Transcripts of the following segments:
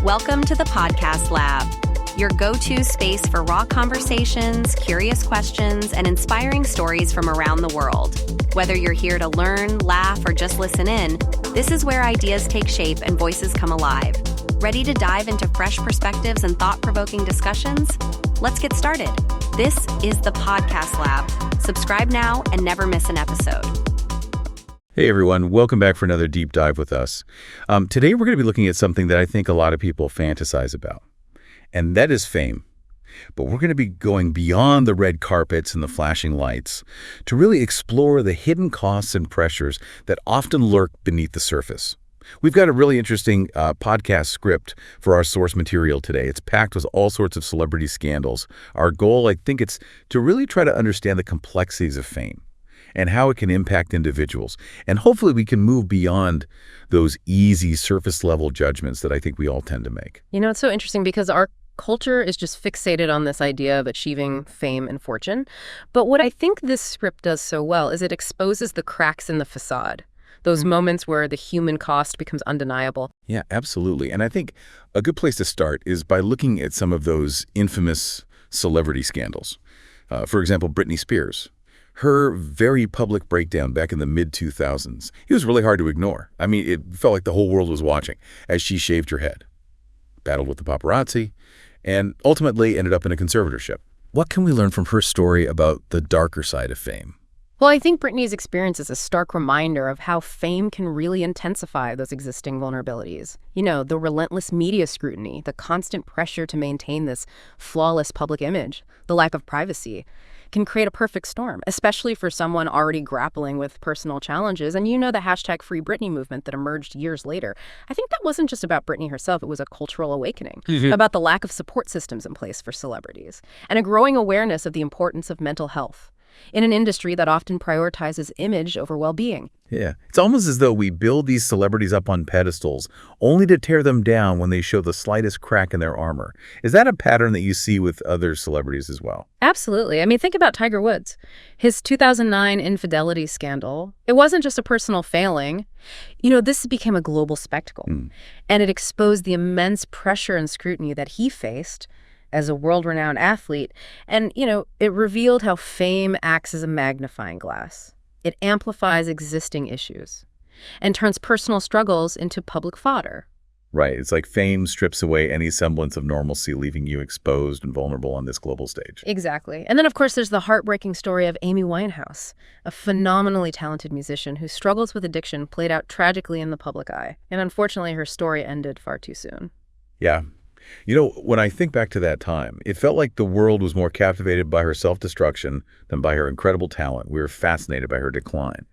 Welcome to the Podcast Lab, your go-to space for raw conversations, curious questions, and inspiring stories from around the world. Whether you're here to learn, laugh, or just listen in, this is where ideas take shape and voices come alive. Ready to dive into fresh perspectives and thought-provoking discussions? Let's get started. This is the Podcast Lab. Subscribe now and never miss an episode. Hey everyone, welcome back for another deep dive with us. Today we're going to be looking at something that I think a lot of people fantasize about, and that is fame. But we're going to be going beyond the red carpets and the flashing lights to really explore the hidden costs and pressures that often lurk beneath the surface. We've got a really interesting podcast script for our source material today. It's packed with all sorts of celebrity scandals. Our goal, I think, it's to really try to understand the complexities of fame and how it can impact individuals. And hopefully we can move beyond those easy surface-level judgments that I think we all tend to make. You know, it's so interesting because our culture is just fixated on this idea of achieving fame and fortune. But what I think this script does so well is it exposes the cracks in the facade, those moments where the human cost becomes undeniable. Yeah, absolutely. And I think a good place to start is by looking at some of those infamous celebrity scandals. For example, Britney Spears. Her very public breakdown back in the mid-2000s, it was really hard to ignore. I mean, it felt like the whole world was watching as she shaved her head, battled with the paparazzi, and ultimately ended up in a conservatorship. What can we learn from her story about the darker side of fame? Well, I think Britney's experience is a stark reminder of how fame can really intensify those existing vulnerabilities. You know, the relentless media scrutiny, the constant pressure to maintain this flawless public image, the lack of privacy, can create a perfect storm, especially for someone already grappling with personal challenges. And you know the hashtag Free Britney movement that emerged years later. I think that wasn't just about Britney herself. It was a cultural awakening about the lack of support systems in place for celebrities and a growing awareness of the importance of mental health in an industry that often prioritizes image over well-being. Yeah, it's almost as though we build these celebrities up on pedestals only to tear them down when they show the slightest crack in their armor. Is that a pattern that you see with other celebrities as well? Absolutely. I mean, think about Tiger Woods. His 2009 infidelity scandal, it wasn't just a personal failing. You know, this became a global spectacle, and it exposed the immense pressure and scrutiny that he faced as a world-renowned athlete. And, you know, it revealed how fame acts as a magnifying glass. It amplifies existing issues and turns personal struggles into public fodder. Right. It's like fame strips away any semblance of normalcy, leaving you exposed and vulnerable on this global stage. Exactly. And then, of course, there's the heartbreaking story of Amy Winehouse, a phenomenally talented musician whose struggles with addiction played out tragically in the public eye. And unfortunately, her story ended far too soon. Yeah. You know, when I think back to that time, it felt like the world was more captivated by her self-destruction than by her incredible talent. We were fascinated by her decline,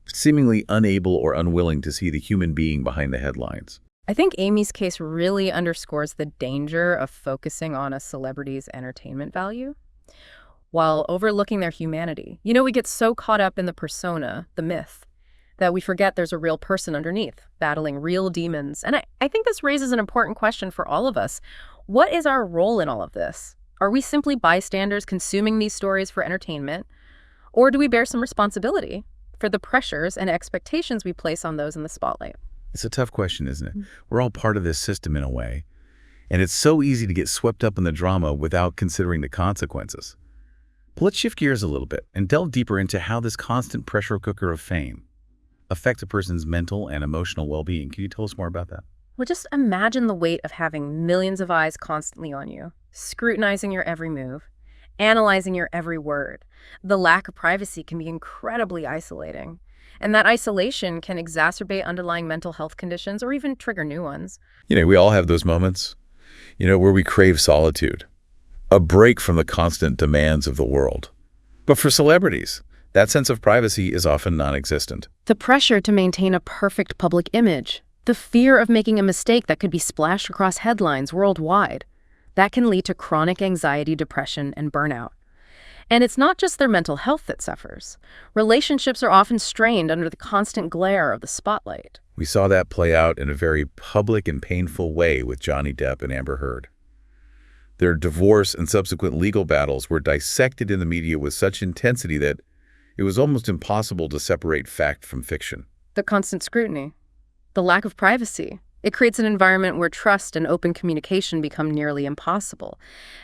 seemingly unable or unwilling to see the human being behind the headlines. I think Amy's case really underscores the danger of focusing on a celebrity's entertainment value while overlooking their humanity. You know, we get so caught up in the persona, the myth, that we forget there's a real person underneath, battling real demons. And I think this raises an important question for all of us. What is our role in all of this? Are we simply bystanders consuming these stories for entertainment? Or do we bear some responsibility for the pressures and expectations we place on those in the spotlight? It's a tough question, isn't it? We're all part of this system in a way. And it's so easy to get swept up in the drama without considering the consequences. But let's shift gears a little bit and delve deeper into how this constant pressure cooker of fame affects a person's mental and emotional well-being. Can you tell us more about that? Well, just imagine the weight of having millions of eyes constantly on you, scrutinizing your every move, analyzing your every word. The lack of privacy can be incredibly isolating. And that isolation can exacerbate underlying mental health conditions or even trigger new ones. You know, we all have those moments, where we crave solitude, a break from the constant demands of the world. But for celebrities, that sense of privacy is often non-existent. The pressure to maintain a perfect public image, the fear of making a mistake that could be splashed across headlines worldwide, that can lead to chronic anxiety, depression, and burnout. And it's not just their mental health that suffers. Relationships are often strained under the constant glare of the spotlight. We saw that play out in a very public and painful way with Johnny Depp and Amber Heard. Their divorce and subsequent legal battles were dissected in the media with such intensity that it was almost impossible to separate fact from fiction. The constant scrutiny, the lack of privacy, It creates an environment where trust and open communication become nearly impossible.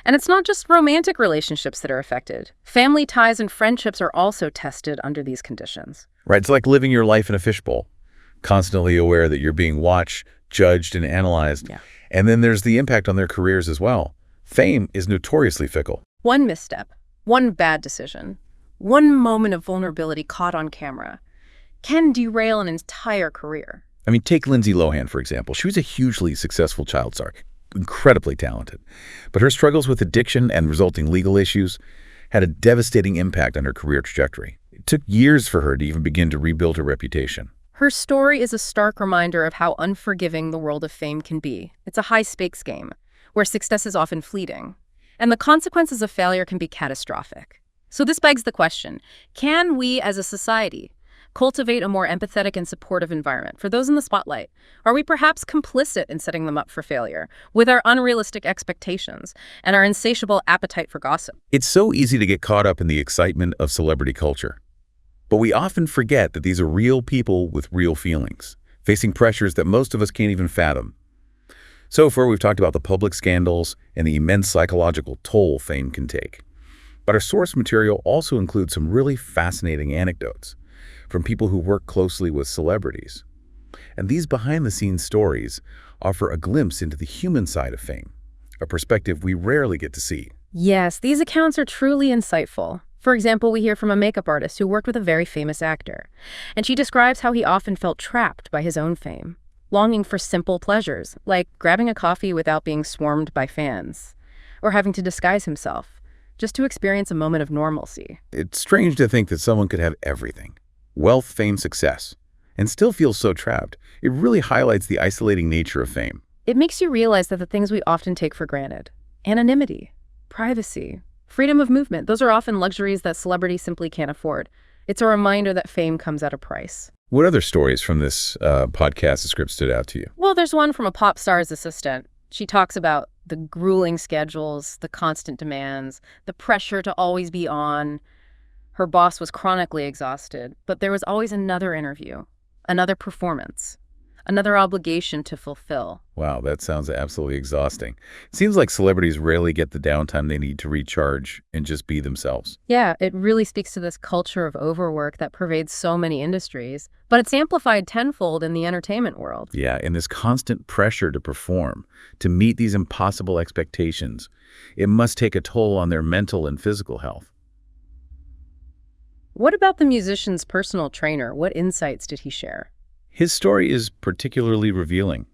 And it's not just romantic relationships that are affected. Family ties and friendships are also tested under these conditions. Right, it's like living your life in a fishbowl, constantly aware that you're being watched, judged, and analyzed. Yeah. And then there's the impact on their careers as well. Fame is notoriously fickle. One misstep, one bad decision, one moment of vulnerability caught on camera can derail an entire career. I mean, take Lindsay Lohan, for example. She was a hugely successful child star, incredibly talented. But her struggles with addiction and resulting legal issues had a devastating impact on her career trajectory. It took years for her to even begin to rebuild her reputation. Her story is a stark reminder of how unforgiving the world of fame can be. It's a high-stakes game, where success is often fleeting, and the consequences of failure can be catastrophic. So this begs the question, can we as a society cultivate a more empathetic and supportive environment for those in the spotlight? Are we perhaps complicit in setting them up for failure with our unrealistic expectations and our insatiable appetite for gossip? It's so easy to get caught up in the excitement of celebrity culture. But we often forget that these are real people with real feelings, facing pressures that most of us can't even fathom. So far, we've talked about the public scandals and the immense psychological toll fame can take. But our source material also includes some really fascinating anecdotes from people who work closely with celebrities. And these behind-the-scenes stories offer a glimpse into the human side of fame, a perspective we rarely get to see. Yes, these accounts are truly insightful. For example, we hear from a makeup artist who worked with a very famous actor, and she describes how he often felt trapped by his own fame, longing for simple pleasures, like grabbing a coffee without being swarmed by fans, or having to disguise himself, just to experience a moment of normalcy. It's strange to think that someone could have everything, wealth, fame, success, and still feel so trapped. It really highlights the isolating nature of fame. It makes you realize that the things we often take for granted, anonymity, privacy, freedom of movement, those are often luxuries that celebrities simply can't afford. It's a reminder that fame comes at a price. What other stories from this podcast script stood out to you? Well, there's one from a pop star's assistant. She talks about the grueling schedules, the constant demands, the pressure to always be on. Her boss was chronically exhausted, but there was always another interview, another performance, another obligation to fulfill. Wow, that sounds absolutely exhausting. It seems like celebrities rarely get the downtime they need to recharge and just be themselves. Yeah, it really speaks to this culture of overwork that pervades so many industries, but it's amplified tenfold in the entertainment world. Yeah, and this constant pressure to perform, to meet these impossible expectations, it must take a toll on their mental and physical health. What about the musician's personal trainer? What insights did he share? His story is particularly revealing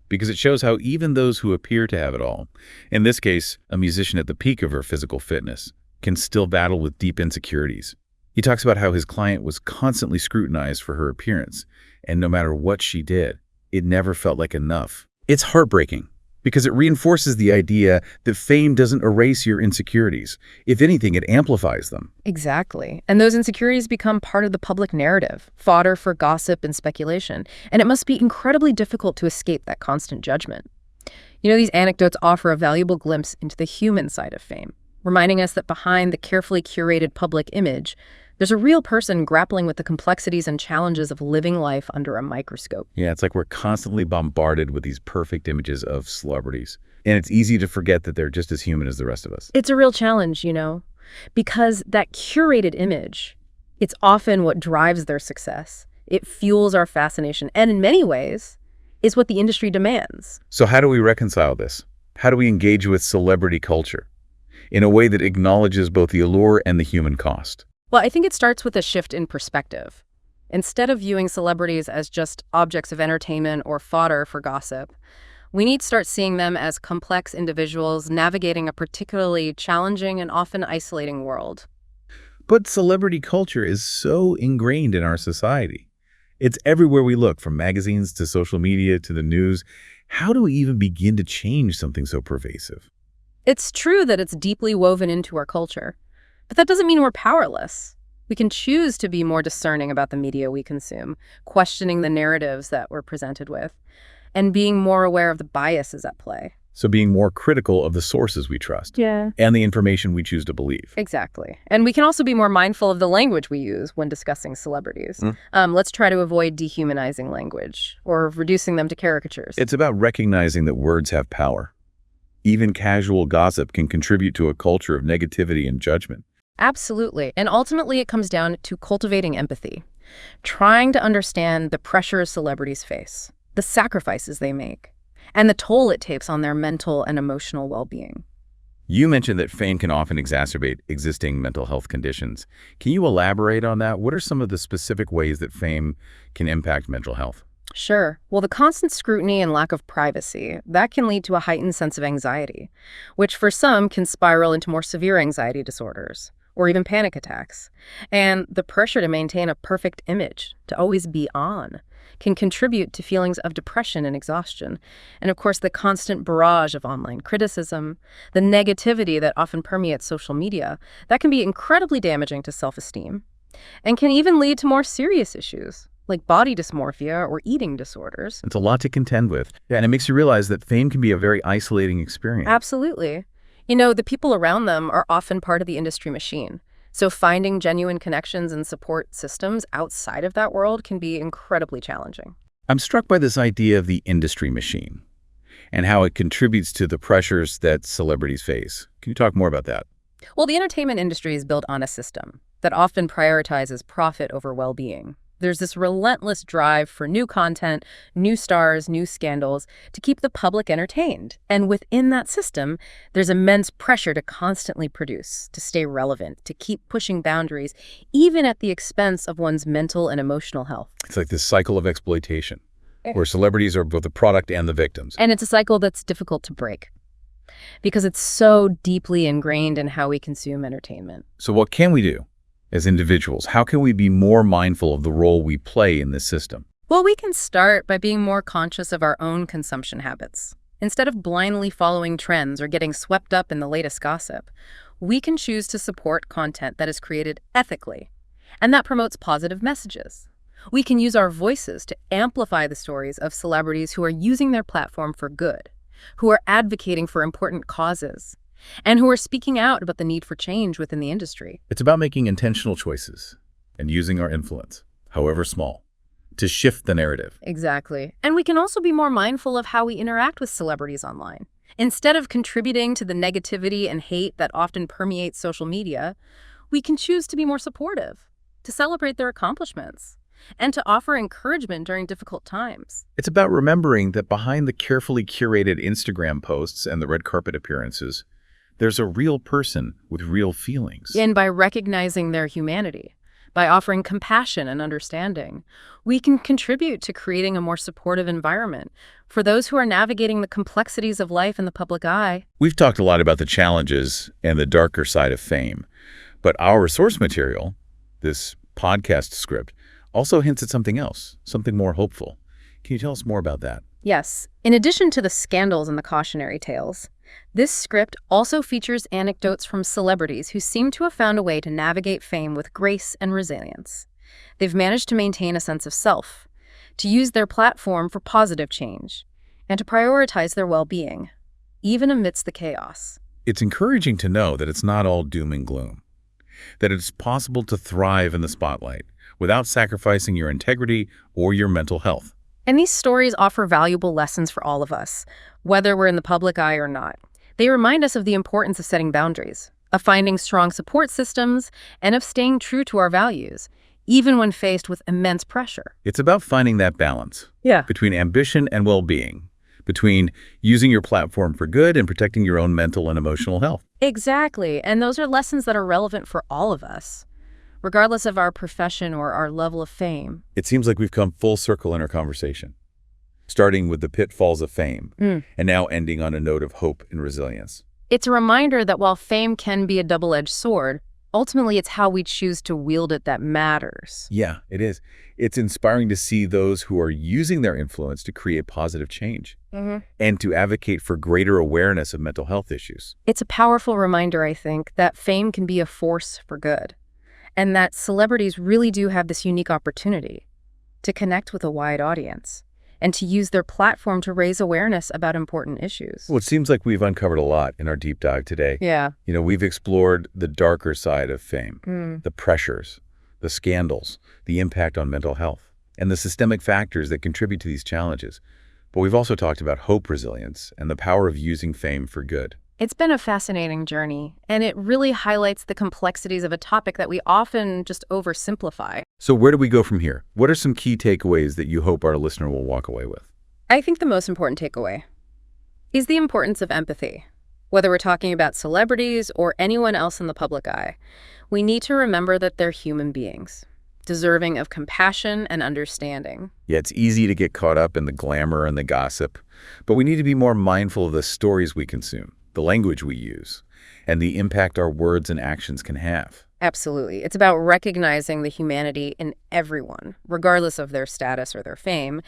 because it shows how even those who appear to have it all, in this case, a musician at the peak of her physical fitness, can still battle with deep insecurities. He talks about how his client was constantly scrutinized for her appearance, and no matter what she did, it never felt like enough. It's heartbreaking because it reinforces the idea that fame doesn't erase your insecurities. If anything, it amplifies them. Exactly. And those insecurities become part of the public narrative, fodder for gossip and speculation. And it must be incredibly difficult to escape that constant judgment. You know, these anecdotes offer a valuable glimpse into the human side of fame, reminding us that behind the carefully curated public image, there's a real person grappling with the complexities and challenges of living life under a microscope. Yeah, it's like we're constantly bombarded with these perfect images of celebrities. And it's easy to forget that they're just as human as the rest of us. It's a real challenge, you know, because that curated image, it's often what drives their success. It fuels our fascination, and in many ways, is what the industry demands. So how do we reconcile this? How do we engage with celebrity culture in a way that acknowledges both the allure and the human cost? Well, I think it starts with a shift in perspective. Instead of viewing celebrities as just objects of entertainment or fodder for gossip, we need to start seeing them as complex individuals navigating a particularly challenging and often isolating world. But celebrity culture is so ingrained in our society. It's everywhere we look, from magazines to social media to the news. How do we even begin to change something so pervasive? It's true that it's deeply woven into our culture. But that doesn't mean we're powerless. We can choose to be more discerning about the media we consume, questioning the narratives that we're presented with, and being more aware of the biases at play. So being more critical of the sources we trust. Yeah. And the information we choose to believe. Exactly. And we can also be more mindful of the language we use when discussing celebrities. Let's try to avoid dehumanizing language or reducing them to caricatures. It's about recognizing that words have power. Even casual gossip can contribute to a culture of negativity and judgment. Absolutely. And ultimately, it comes down to cultivating empathy, trying to understand the pressures celebrities face, the sacrifices they make, and the toll it takes on their mental and emotional well-being. You mentioned that fame can often exacerbate existing mental health conditions. Can you elaborate on that? What are some of the specific ways that fame can impact mental health? Sure. Well, the constant scrutiny and lack of privacy, that can lead to a heightened sense of anxiety, which for some can spiral into more severe anxiety disorders or even panic attacks. And the pressure to maintain a perfect image, to always be on, can contribute to feelings of depression and exhaustion. And of course, the constant barrage of online criticism, the negativity that often permeates social media, that can be incredibly damaging to self-esteem and can even lead to more serious issues like body dysmorphia or eating disorders. It's a lot to contend with. Yeah, and it makes you realize that fame can be a very isolating experience. Absolutely. You know, the people around them are often part of the industry machine. So finding genuine connections and support systems outside of that world can be incredibly challenging. I'm struck by this idea of the industry machine and how it contributes to the pressures that celebrities face. Can you talk more about that? Well, the entertainment industry is built on a system that often prioritizes profit over well-being. There's this relentless drive for new content, new stars, new scandals to keep the public entertained. And within that system, there's immense pressure to constantly produce, to stay relevant, to keep pushing boundaries, even at the expense of one's mental and emotional health. It's like this cycle of exploitation where celebrities are both the product and the victims. And it's a cycle that's difficult to break because it's so deeply ingrained in how we consume entertainment. So what can we do? As individuals, how can we be more mindful of the role we play in this system? Well, we can start by being more conscious of our own consumption habits. Instead of blindly following trends or getting swept up in the latest gossip, we can choose to support content that is created ethically, and that promotes positive messages. We can use our voices to amplify the stories of celebrities who are using their platform for good, who are advocating for important causes, and who are speaking out about the need for change within the industry. It's about making intentional choices and using our influence, however small, to shift the narrative. Exactly. And we can also be more mindful of how we interact with celebrities online. Instead of contributing to the negativity and hate that often permeates social media, we can choose to be more supportive, to celebrate their accomplishments, and to offer encouragement during difficult times. It's about remembering that behind the carefully curated Instagram posts and the red carpet appearances, there's a real person with real feelings. And by recognizing their humanity, by offering compassion and understanding, we can contribute to creating a more supportive environment for those who are navigating the complexities of life in the public eye. We've talked a lot about the challenges and the darker side of fame, but our resource material, this podcast script, also hints at something else, something more hopeful. Can you tell us more about that? Yes. In addition to the scandals and the cautionary tales, this script also features anecdotes from celebrities who seem to have found a way to navigate fame with grace and resilience. They've managed to maintain a sense of self, to use their platform for positive change, and to prioritize their well-being, even amidst the chaos. It's encouraging to know that it's not all doom and gloom, that it's possible to thrive in the spotlight without sacrificing your integrity or your mental health. And these stories offer valuable lessons for all of us, whether we're in the public eye or not. They remind us of the importance of setting boundaries, of finding strong support systems, and of staying true to our values, even when faced with immense pressure. It's about finding that balance between ambition and well-being, between using your platform for good and protecting your own mental and emotional health. Exactly. And those are lessons that are relevant for all of us, regardless of our profession or our level of fame. It seems like we've come full circle in our conversation, starting with the pitfalls of fame and now ending on a note of hope and resilience. It's a reminder that while fame can be a double-edged sword, ultimately it's how we choose to wield it that matters. Yeah, it is. It's inspiring to see those who are using their influence to create positive change and to advocate for greater awareness of mental health issues. It's a powerful reminder, I think, that fame can be a force for good, and that celebrities really do have this unique opportunity to connect with a wide audience and to use their platform to raise awareness about important issues. Well, it seems like we've uncovered a lot in our deep dive today. Yeah. We've explored the darker side of fame, the pressures, the scandals, the impact on mental health, and the systemic factors that contribute to these challenges. But we've also talked about hope, resilience, and the power of using fame for good. It's been a fascinating journey, and it really highlights the complexities of a topic that we often just oversimplify. So where do we go from here? What are some key takeaways that you hope our listener will walk away with? I think the most important takeaway is the importance of empathy. Whether we're talking about celebrities or anyone else in the public eye, we need to remember that they're human beings, deserving of compassion and understanding. Yeah, it's easy to get caught up in the glamour and the gossip, but we need to be more mindful of the stories we consume, the language we use, and the impact our words and actions can have. Absolutely. It's about recognizing the humanity in everyone, regardless of their status or their fame.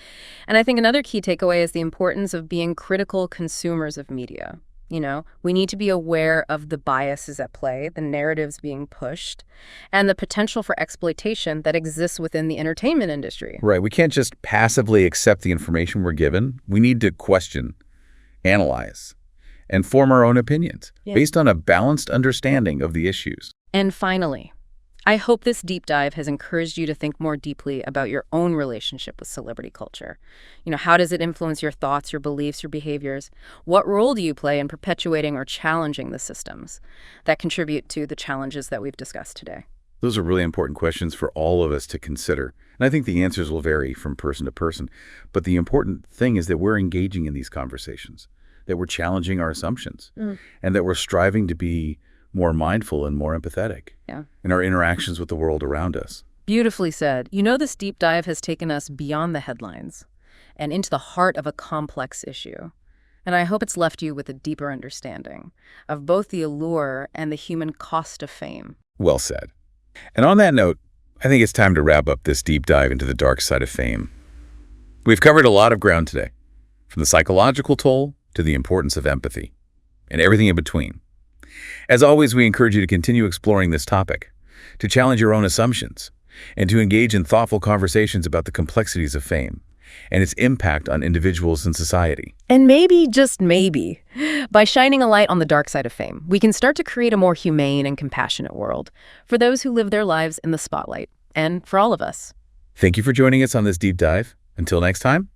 And I think another key takeaway is the importance of being critical consumers of media. We need to be aware of the biases at play, the narratives being pushed, and the potential for exploitation that exists within the entertainment industry. Right. We can't just passively accept the information we're given. We need to question, analyze, and form our own opinions based on a balanced understanding of the issues. And finally, I hope this deep dive has encouraged you to think more deeply about your own relationship with celebrity culture. How does it influence your thoughts, your beliefs, your behaviors? What role do you play in perpetuating or challenging the systems that contribute to the challenges that we've discussed today? Those are really important questions for all of us to consider. And I think the answers will vary from person to person. But the important thing is that we're engaging in these conversations, that we're challenging our assumptions, and that we're striving to be more mindful and more empathetic in our interactions with the world around us. Beautifully said. This deep dive has taken us beyond the headlines and into the heart of a complex issue. And I hope it's left you with a deeper understanding of both the allure and the human cost of fame. Well said. And on that note, I think it's time to wrap up this deep dive into the dark side of fame. We've covered a lot of ground today, from the psychological toll to the importance of empathy, and everything in between. As always, we encourage you to continue exploring this topic, to challenge your own assumptions, and to engage in thoughtful conversations about the complexities of fame and its impact on individuals and society. And maybe, just maybe, by shining a light on the dark side of fame, we can start to create a more humane and compassionate world for those who live their lives in the spotlight, and for all of us. Thank you for joining us on this deep dive. Until next time,